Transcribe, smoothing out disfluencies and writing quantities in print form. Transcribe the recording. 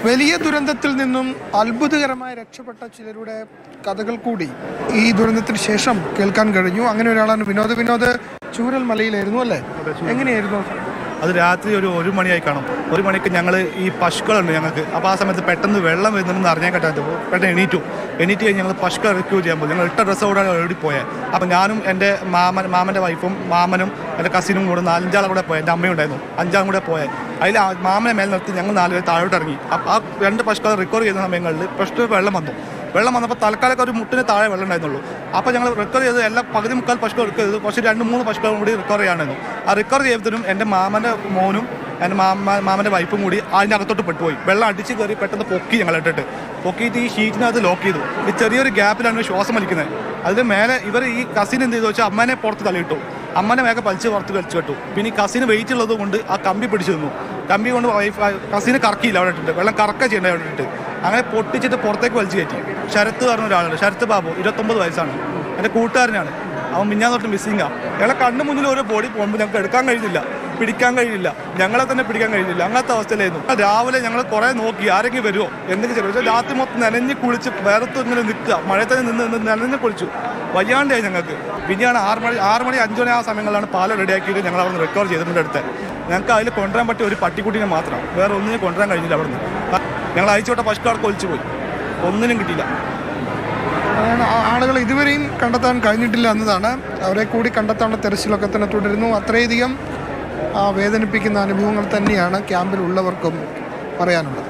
വലിയ ദുരന്തത്തിൽ നിന്നും അത്ഭുതകരമായി രക്ഷപ്പെട്ട ചിലരുടെ കഥകൾ കൂടി ഈ ദുരന്തത്തിന് ശേഷം കേൾക്കാൻ കഴിഞ്ഞു. അങ്ങനെ ഒരാളാണ് വിനോദ് ചൂരൽ മലയിലായിരുന്നു അല്ലേ? എങ്ങനെയായിരുന്നു അത്? രാത്രി ഒരു മണിയായി കാണും. 1 മണിക്ക് ഞങ്ങൾ ഈ പശുക്കളുണ്ട് ഞങ്ങൾക്ക്. അപ്പോൾ ആ സമയത്ത് പെട്ടെന്ന് വെള്ളം വരുന്നുണ്ടെന്ന് അറിയാൻ പറ്റാത്തപ്പോൾ പെട്ടെന്ന് എണീറ്റ് കഴിഞ്ഞ് ഞങ്ങൾ പശുക്കളെ റെസ്ക്യൂ ചെയ്യാൻ പോകും. ഞങ്ങൾ ഇട്ട ഡ്രസ്സോടെ ഓടിപ്പോയത്. അപ്പോൾ ഞാനും എൻ്റെ മാമൻ്റെ വൈഫും മാമനും എൻ്റെ കസിനും കൂടെ 4-5 കൂടെ പോയത്. എൻ്റെ അമ്മയുണ്ടായിരുന്നു. 5 കൂടെ പോയത്. അതിൽ മാമനെ മേൽ നിർത്തി ഞങ്ങൾ 4 പേര് താഴോട്ട് ഇറങ്ങി. അപ്പോൾ ആ 2 പശുക്കളെ റിക്കവർ ചെയ്യുന്ന സമയങ്ങളിൽ പ്രശ്നം വെള്ളം വന്നപ്പോൾ തൽക്കാലം ഒരു മുട്ടിന് താഴെ വെള്ളം ഉണ്ടായിരുന്നുള്ളൂ. അപ്പോൾ ഞങ്ങൾ റിക്കവർ ചെയ്ത് എല്ലാം പകുതി മുക്കാൽ പശുക്കൾ റിക്കവർ ചെയ്തു. പക്ഷേ 2-3 പശുക്കളും കൂടി റിക്കവർ ചെയ്യാനായിരുന്നു. ആ റിക്കവർ ചെയ്തതിനും എൻ്റെ മാമൻ്റെ മോനും എൻ്റെ മാമൻ്റെ വൈഫും കൂടി അതിൻ്റെ അകത്തോട്ട് പെട്ടുപോയി. വെള്ളം അടിച്ച് കയറി പെട്ടെന്ന് പൊക്കിയിട്ട് ഈ ഷീറ്റിനകത്ത് ലോക്ക് ചെയ്തു. ഈ ചെറിയൊരു ഗ്യാപ്പിലാണ് ശ്വാസം വലിക്കുന്നത്. അതിന് മേലെ ഇവർ ഈ കസിൻ എന്ത് ചെയ്തു വെച്ചാൽ അമ്മേനെ പുറത്ത് തള്ളിയിട്ടു. അമ്മനെ വേഗം പുറത്ത് വലിച്ചു കെട്ടു. പിന്നെ ഈ കസിന് വെയിറ്റ് ഉള്ളത് കൊണ്ട് ആ കമ്പി പിടിച്ചു നിന്നു. കമ്പി കൊണ്ട് കസിന് കറക്കിയില്ല അവിടെ ഇട്ടിട്ട്. വെള്ളം കറക്ക ചെയ്യേണ്ട അവിടെ ഇട്ടിട്ട് അങ്ങനെ പൊട്ടിച്ചിട്ട് പുറത്തേക്ക് വലിച്ചു കയറ്റി. ശരത്ത് പറഞ്ഞ ഒരാളുണ്ട്, ശരത്ത് ബാബു, 29 വയസ്സാണ്. എൻ്റെ കൂട്ടുകാരനാണ്. അവൻ മിഞ്ഞാന്നോട്ട് മിസ്സിങ്ങാണ്. ഞങ്ങളെ കണ്ണു മുന്നിൽ ഓരോ ബോഡി പോകുമ്പോൾ ഞങ്ങൾക്ക് എടുക്കാൻ കഴിയുന്നില്ല, പിടിക്കാൻ കഴിയില്ല, ഞങ്ങളെ തന്നെ പിടിക്കാൻ കഴിയുന്നില്ല. അങ്ങനത്തെ അവസ്ഥയിലായിരുന്നു. രാവിലെ ഞങ്ങൾ കുറേ നോക്കി ആരെങ്കിലും വരുമോ എന്തെങ്കിലും ചെയ്യും. പക്ഷേ രാത്രി മൊത്തം നനഞ്ഞ് കുളിച്ച് വേറത്ത് ഇങ്ങനെ നിൽക്കുക, മഴയത്തന്നെ നിന്ന് നനഞ്ഞ് കുളിച്ചു. വയ്യാണ്ടായി ഞങ്ങൾക്ക്. പിന്നെയാണ് 6 മണി 5 മണി ആ സമയങ്ങളിലാണ് പാലം റെഡിയാക്കിയിട്ട് ഞങ്ങൾ അവിടെ നിന്ന് റിക്കവർ ചെയ്തിട്ടുണ്ട്. അടുത്ത് ഞങ്ങൾക്ക് അതിൽ കൊണ്ടുവരാൻ പറ്റിയ ഒരു പട്ടിക്കുട്ടീനെ മാത്രം, വേറെ ഒന്നിനും കൊണ്ടുവരാൻ കഴിഞ്ഞില്ല. അവിടെ നിന്ന് ഞങ്ങൾ അയച്ചോട്ട പശുക്കാർക്ക് ഒലിച്ചു പോയി, ഒന്നിനും കിട്ടിയില്ല. ആളുകൾ ഇതുവരെയും കണ്ടെത്താൻ കഴിഞ്ഞിട്ടില്ല എന്നതാണ്. അവരെ കൂടി കണ്ടെത്താനുള്ള തെരച്ചിലൊക്കെ തന്നെ തുടരുന്നു. അത്രയധികം വേദനിപ്പിക്കുന്ന അനുഭവങ്ങൾ തന്നെയാണ് ക്യാമ്പിലുള്ളവർക്കും പറയാനുള്ളത്.